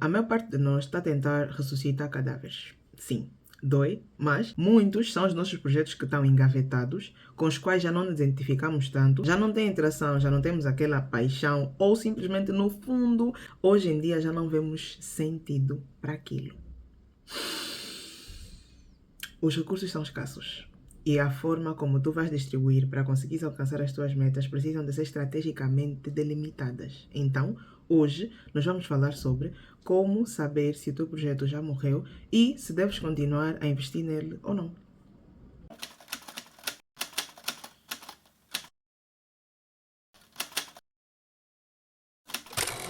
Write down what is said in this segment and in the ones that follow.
A maior parte de nós está a tentar ressuscitar cadáveres. Sim, dói, mas muitos são os nossos projetos que estão engavetados, com os quais já não nos identificamos tanto, já não tem interação, já não temos aquela paixão, ou simplesmente no fundo, hoje em dia já não vemos sentido para aquilo. Os recursos são escassos. E a forma como tu vais distribuir para conseguir alcançar as tuas metas precisam de ser estrategicamente delimitadas. Então, hoje, nós vamos falar sobre como saber se o teu projeto já morreu e se deves continuar a investir nele ou não.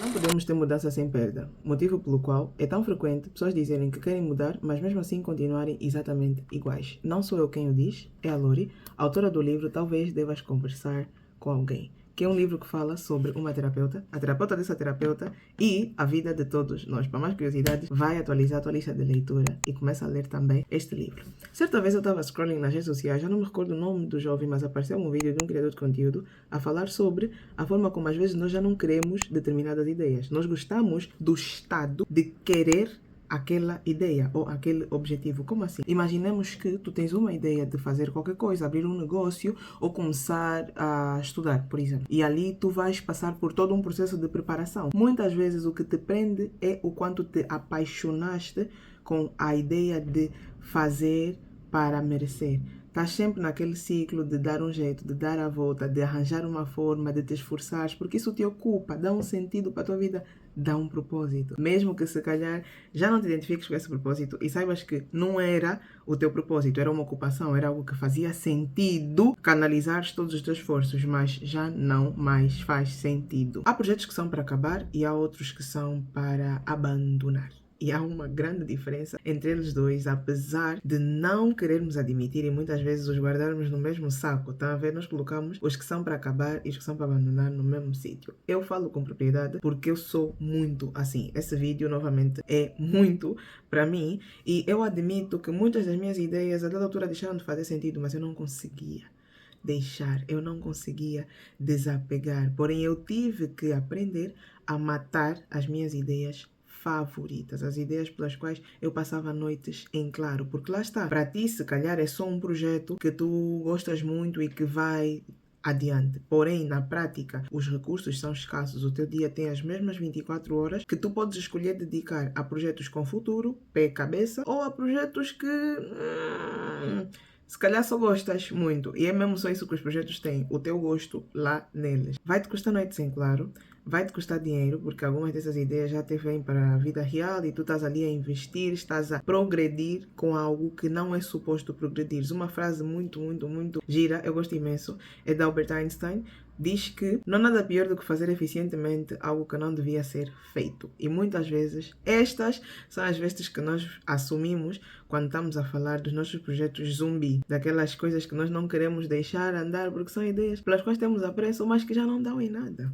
Não podemos ter mudança sem perda, motivo pelo qual é tão frequente pessoas dizerem que querem mudar, mas mesmo assim continuarem exatamente iguais. Não sou eu quem o diz, é a Lori, autora do livro Talvez Devas Conversar com Alguém, que é um livro que fala sobre uma terapeuta, a terapeuta dessa terapeuta e a vida de todos nós. Para mais curiosidades, vai atualizar a tua lista de leitura e começa a ler também este livro. Certa vez eu estava scrolling nas redes sociais, já não me recordo o nome do jovem, mas apareceu um vídeo de um criador de conteúdo a falar sobre a forma como às vezes nós já não queremos determinadas ideias. Nós gostamos do estado de querer aquela ideia ou aquele objetivo. Como assim? Imaginemos que tu tens uma ideia de fazer qualquer coisa, abrir um negócio ou começar a estudar, por exemplo. E ali tu vais passar por todo um processo de preparação. Muitas vezes o que te prende é o quanto te apaixonaste com a ideia de fazer para merecer. Estás sempre naquele ciclo de dar um jeito, de dar a volta, de arranjar uma forma, de te esforçares, porque isso te ocupa, dá um sentido para a tua vida, dá um propósito. Mesmo que se calhar já não te identifiques com esse propósito e saibas que não era o teu propósito, era uma ocupação, era algo que fazia sentido canalizares todos os teus esforços, mas já não mais faz sentido. Há projetos que são para acabar e há outros que são para abandonar. E há uma grande diferença entre eles dois, apesar de não querermos admitir e muitas vezes os guardarmos no mesmo saco, tá a ver? Nós colocamos os que são para acabar e os que são para abandonar no mesmo sítio. Eu falo com propriedade porque eu sou muito assim. Esse vídeo, novamente, é muito para mim e eu admito que muitas das minhas ideias a dada altura deixaram de fazer sentido, mas eu não conseguia deixar, eu não conseguia desapegar. Porém, eu tive que aprender a matar as minhas ideias favoritas, as ideias pelas quais eu passava noites em claro, porque lá está, para ti se calhar é só um projeto que tu gostas muito e que vai adiante. Porém, na prática, os recursos são escassos. O teu dia tem as mesmas 24 horas que tu podes escolher dedicar a projetos com futuro, pé e cabeça, ou a projetos que se calhar só gostas muito. E é mesmo só isso que os projetos têm, o teu gosto lá neles. Vai-te custar noites em claro, vai-te custar dinheiro, porque algumas dessas ideias já te vêm para a vida real e tu estás ali a investir, estás a progredir com algo que não é suposto progredir. Uma frase muito gira, eu gosto imenso, é da Albert Einstein, diz que não há nada pior do que fazer eficientemente algo que não devia ser feito. E muitas vezes estas são as vestes que nós assumimos quando estamos a falar dos nossos projetos zumbi, daquelas coisas que nós não queremos deixar andar porque são ideias pelas quais temos apreço, mas que já não dão em nada.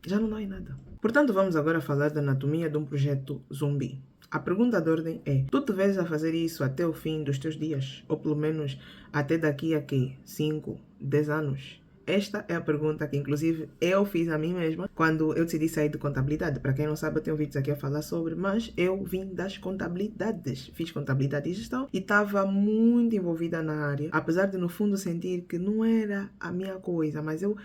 Já não dá em nada. Portanto, vamos agora falar da anatomia de um projeto zumbi. A pergunta de ordem é: tu te vês a fazer isso até o fim dos teus dias? Ou pelo menos até daqui a quê? 5, 10 anos? Esta é a pergunta que, inclusive, eu fiz a mim mesma quando eu decidi sair de contabilidade. Para quem não sabe, eu tenho vídeos aqui a falar sobre, mas eu vim das contabilidades. Fiz contabilidade e gestão e estava muito envolvida na área, apesar de, no fundo, sentir que não era a minha coisa, mas eu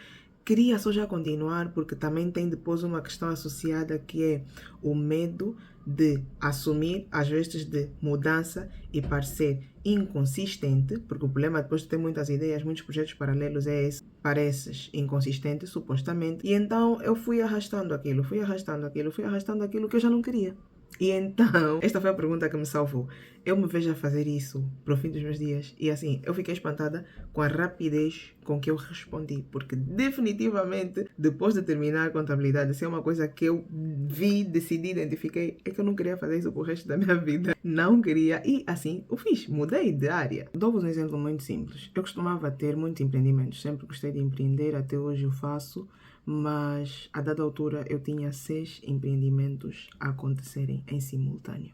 queria só já continuar porque também tem depois uma questão associada que é o medo de assumir as vestes de mudança e parecer inconsistente, porque o problema depois de ter muitas ideias, muitos projetos paralelos é esse, pareces inconsistente supostamente, e então eu fui arrastando aquilo que eu já não queria. E então, esta foi a pergunta que me salvou. Eu me vejo a fazer isso pro fim dos meus dias. E assim, eu fiquei espantada com a rapidez com que eu respondi. Porque definitivamente, depois de terminar a contabilidade, se é uma coisa que eu vi, decidi, identifiquei, é que eu não queria fazer isso pro resto da minha vida. Não queria. E assim, eu fiz. Mudei de área. Dou-vos um exemplo muito simples. Eu costumava ter muitos empreendimentos. Sempre gostei de empreender. Até hoje eu faço. Mas a dada altura eu tinha 6 empreendimentos a acontecerem em simultâneo.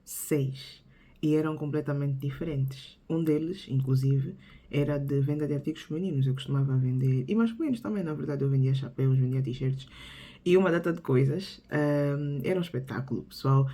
6. E eram completamente diferentes. Um deles, inclusive, era de venda de artigos femininos. Eu costumava vender, e masculinos também, na verdade, eu vendia chapéus, vendia t-shirts. e uma data de coisas. Era um espetáculo, pessoal.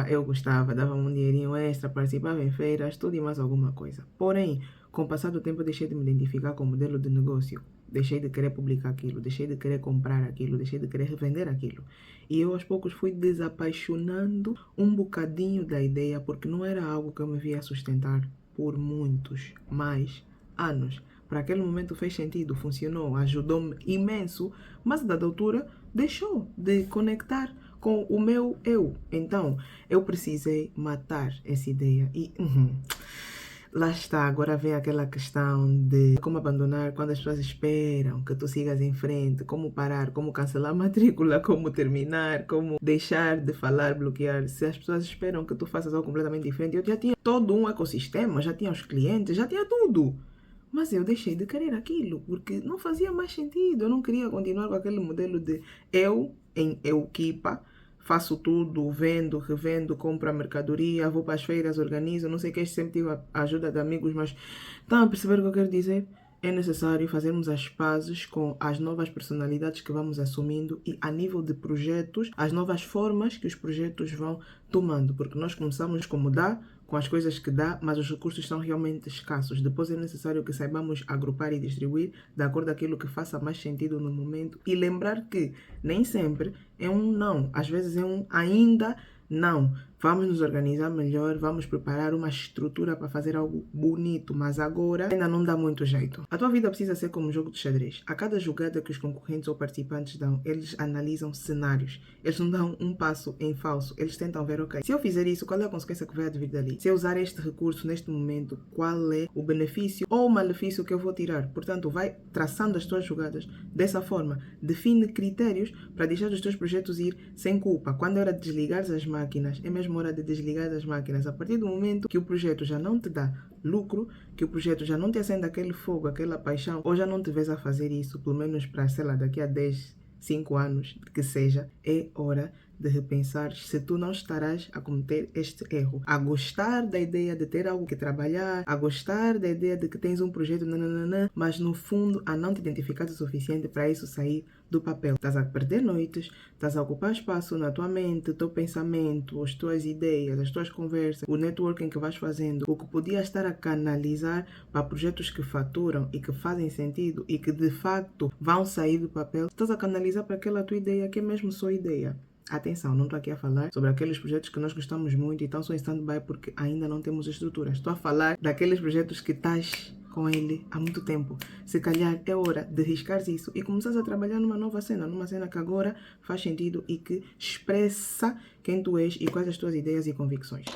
Eu gostava, dava um dinheirinho extra, participava em feiras, tudo e mais alguma coisa. Porém, com o passar do tempo, eu deixei de me identificar com o modelo de negócio. Deixei de querer publicar aquilo, deixei de querer comprar aquilo, deixei de querer revender aquilo. E eu aos poucos fui desapaixonando um bocadinho da ideia, porque não era algo que eu me via sustentar por muitos mais anos. Para aquele momento fez sentido, funcionou, ajudou-me imenso, mas a dada altura deixou de conectar com o meu eu. Então, eu precisei matar essa ideia e... lá está, agora vem aquela questão de como abandonar quando as pessoas esperam que tu sigas em frente, como parar, como cancelar a matrícula, como terminar, como deixar de falar, bloquear. Se as pessoas esperam que tu faças algo completamente diferente, eu já tinha todo um ecossistema, já tinha os clientes, já tinha tudo. Mas eu deixei de querer aquilo, porque não fazia mais sentido. Eu não queria continuar com aquele modelo de eu em equipa, faço tudo, vendo, revendo, compro a mercadoria, vou para as feiras, organizo, não sei o que, sempre tive a ajuda de amigos, mas estão a perceber o que eu quero dizer? É necessário fazermos as pazes com as novas personalidades que vamos assumindo e a nível de projetos, as novas formas que os projetos vão tomando, porque nós começamos como dá, com as coisas que dá, mas os recursos são realmente escassos. Depois é necessário que saibamos agrupar e distribuir de acordo com aquilo que faça mais sentido no momento e lembrar que nem sempre é um não, às vezes é um ainda não. Vamos nos organizar melhor, vamos preparar uma estrutura para fazer algo bonito, mas agora ainda não dá muito jeito. A tua vida precisa ser como um jogo de xadrez. A cada jogada que os concorrentes ou participantes dão, eles analisam cenários. Eles não dão um passo em falso. Eles tentam ver, ok, se eu fizer isso, qual é a consequência que vai advir dali? Se eu usar este recurso neste momento, qual é o benefício ou o malefício que eu vou tirar? Portanto, vai traçando as tuas jogadas dessa forma. Define critérios para deixar os teus projetos ir sem culpa. Quando é hora de desligar as máquinas, é mesmo hora de desligar as máquinas. A partir do momento que o projeto já não te dá lucro, que o projeto já não te acende aquele fogo, aquela paixão, ou já não te vês a fazer isso, pelo menos para, sei lá, daqui a 10, 5 anos, que seja, é hora de repensar se tu não estarás a cometer este erro. A gostar da ideia de ter algo que trabalhar, a gostar da ideia de que tens um projeto, nananana, mas no fundo a não te identificar o suficiente para isso sair do papel. Estás a perder noites, estás a ocupar espaço na tua mente, o teu pensamento, as tuas ideias, as tuas conversas, o networking que vais fazendo, o que podia estar a canalizar para projetos que faturam e que fazem sentido e que de facto vão sair do papel, estás a canalizar para aquela tua ideia que é mesmo só ideia. Atenção, não estou aqui a falar sobre aqueles projetos que nós gostamos muito e estão só em stand-by porque ainda não temos estrutura. Estou a falar daqueles projetos que estás com ele há muito tempo. Se calhar é hora de riscares isso e começares a trabalhar numa nova cena, numa cena que agora faz sentido e que expressa quem tu és e quais as tuas ideias e convicções.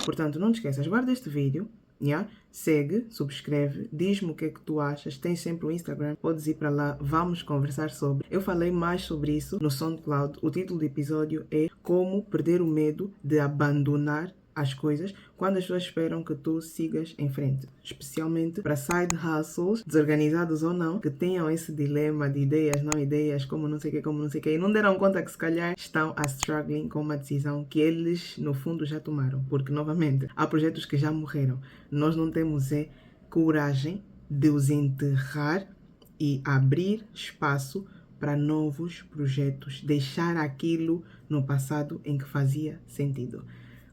Portanto, não te esqueças, guarda este vídeo. Yeah? Segue, subscreve, diz-me o que é que tu achas. Tens sempre o Instagram, podes ir para lá, vamos conversar sobre. Eu falei mais sobre isso no SoundCloud. O título do episódio é Como Perder o Medo de Abandonar as coisas quando as pessoas esperam que tu sigas em frente, especialmente para side hustles, desorganizados ou não, que tenham esse dilema de ideias, não ideias, como não sei o que, e não deram conta que se calhar estão a struggling com uma decisão que eles no fundo já tomaram, porque novamente há projetos que já morreram. Nós não temos coragem de os enterrar e abrir espaço para novos projetos, deixar aquilo no passado em que fazia sentido.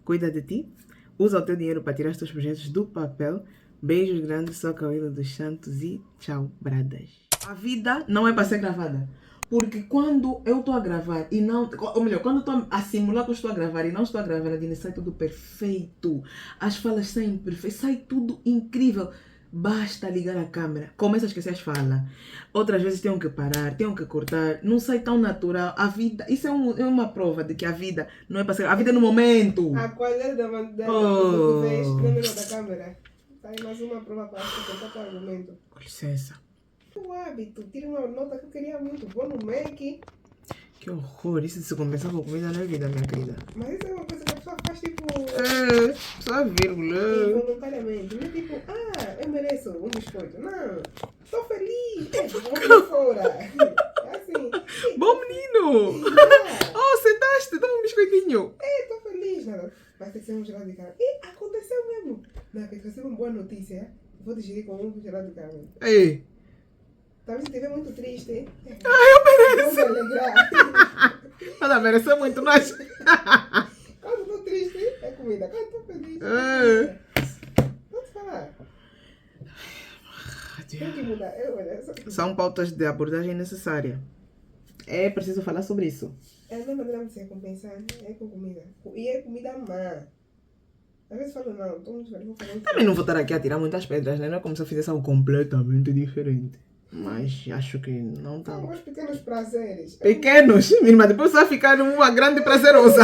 Cuida de ti, usa o teu dinheiro para tirar os teus projetos do papel. Beijos grandes, sou a Cauíla dos Santos e tchau, bradas. A vida não é para ser gravada. Porque quando eu estou a gravar e não... Ou melhor, quando estou a simular que eu estou a gravar e não estou a gravar, Nadine, sai tudo perfeito. As falas saem perfeitas, sai tudo incrível. Basta ligar a câmera, começa a esquecer as falas. Outras vezes tenho que parar, tenho que cortar, não sai tão natural. A vida, isso é uma prova de que a vida não é para ser. A vida é no momento. A qualidade da do que vês, primeiro da câmera. Sai mais uma prova para sustentar o argumento. Com licença. O hábito, tira uma nota que eu queria muito. Vou no Mac. Que horror, isso de se compensar com comida não é vida, minha querida. Mas isso é uma coisa que a pessoa faz tipo. Só vírgula. Involuntariamente. Não é tipo, eu mereço um biscoito. Não, estou feliz. Vou fora. É assim. Bom menino! Oh, sentaste, dá um biscoitinho. Estou feliz. Não, vai ter que ser um geral de carne. E aconteceu mesmo. Não, que recebo uma boa notícia. Vou digerir com um geral de carne. Ei. Talvez se estiver muito triste. Eu mereço. Vou me alegrar. Ela mereceu muito, nós. Quando estou triste, é comida. Quando estou feliz, é É. comida. Pode falar. Tem que mudar. São pautas de abordagem necessária. É preciso falar sobre isso. É a mesma maneira de se recompensar, é com comida. E é comida má. Às vezes falo, não, estou muito feliz, vou fazer um Também não vou estar aqui a tirar muitas pedras, né? Não é como se eu fizesse algo completamente diferente. Mas acho que não está. São os pequenos prazeres. Pequenos, minha irmã, depois vai ficar uma grande prazerosa.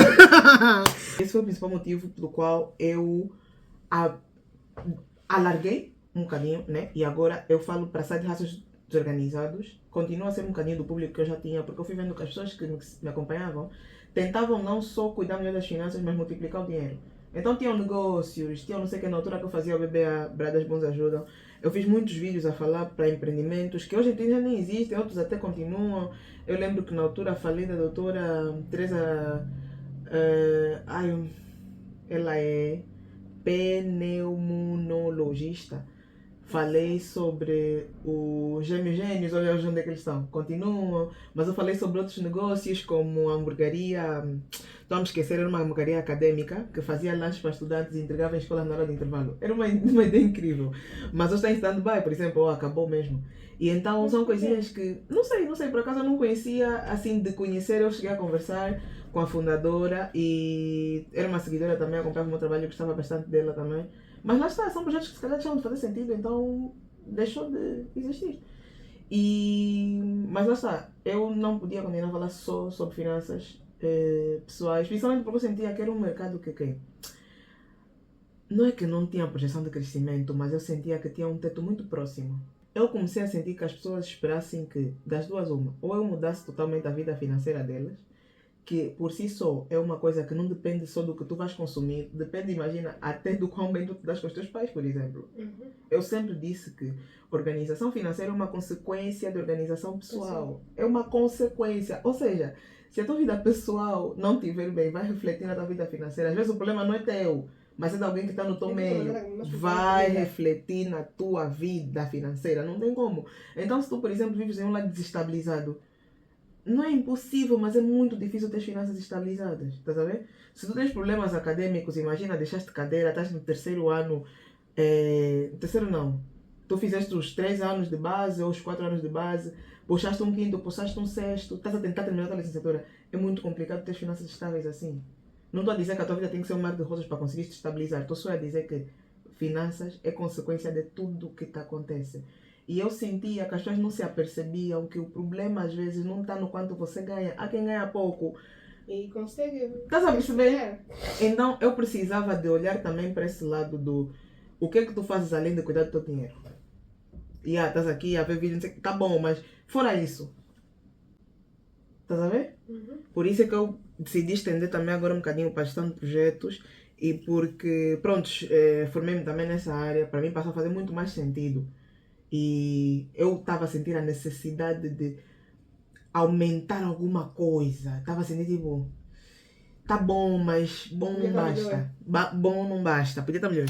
Esse foi o principal motivo pelo qual eu alarguei um bocadinho, né? E agora eu falo para side hustles desorganizados. Continua a ser um bocadinho do público que eu já tinha, porque eu fui vendo que as pessoas que me acompanhavam tentavam não só cuidar melhor das finanças, mas multiplicar o dinheiro. Então tinham negócios, tinham não sei o que, na altura que eu fazia o bebê a Bradas Bons Ajudam. Eu fiz muitos vídeos a falar para empreendimentos que hoje em dia já nem existem, outros até continuam. Eu lembro que na altura falei da doutora Teresa, ela é pneumonologista. Falei sobre os gêmeos, olha hoje onde é que eles estão, continuam, mas eu falei sobre outros negócios como a hamburgueria, estou a me esquecer, era uma hamburgueria acadêmica que fazia lanches para estudantes e entregava em escolas na hora de intervalo. Era uma ideia incrível, mas hoje está em stand-by, por exemplo, acabou mesmo. E então são coisinhas que, não sei, por acaso eu não conhecia, assim, de conhecer, eu cheguei a conversar com a fundadora e era uma seguidora também, acompanhava o meu trabalho, eu gostava bastante dela também. Mas lá está, são projetos que se calhar deixam de fazer sentido, então deixou de existir. Mas lá está, eu não podia continuar a falar só sobre finanças pessoais, principalmente porque eu sentia que era um mercado que não é que não tinha projeção de crescimento, mas eu sentia que tinha um teto muito próximo. Eu comecei a sentir que as pessoas esperassem que, das duas uma, ou eu mudasse totalmente a vida financeira delas, que por si só é uma coisa que não depende só do que tu vais consumir, depende, imagina, até do quão bem tu te das com os teus pais, por exemplo. Uhum. Eu sempre disse que organização financeira é uma consequência de organização pessoal. É uma consequência. Ou seja, se a tua vida pessoal não estiver bem, vai refletir na tua vida financeira. Às vezes o problema não é teu, mas é de alguém que está no teu meio. Vai refletir na tua vida financeira. Não tem como. Então, se tu, por exemplo, vives em um lar desestabilizado, não é impossível, mas é muito difícil ter finanças estabilizadas, estás a ver? Se tu tens problemas acadêmicos, imagina, deixaste cadeira, estás no terceiro ano, terceiro não, tu fizeste os 3 anos de base ou os 4 anos de base, puxaste um quinto, puxaste um sexto, estás a tentar terminar a tua licenciatura, é muito complicado ter finanças estáveis assim. Não estou a dizer que a tua vida tem que ser um mar de rosas para conseguir te estabilizar, estou só a dizer que finanças é consequência de tudo o que te acontece. E eu sentia que as pessoas não se apercebiam que o problema às vezes não está no quanto você ganha. Há quem ganha pouco. E consegue. Estás a perceber? Então eu precisava de olhar também para esse lado do o que é que tu fazes além de cuidar do teu dinheiro. E estás aqui a ver vídeo, não sei, tá bom, mas fora isso. Estás a ver? Uhum. Por isso é que eu decidi estender também agora um bocadinho para a gestão de projetos e porque, pronto, formei-me também nessa área, para mim passou a fazer muito mais sentido. E eu estava a sentir a necessidade de aumentar alguma coisa. Estava a sentir tipo, tá bom, mas bom não basta. Bom não basta, podia estar melhor.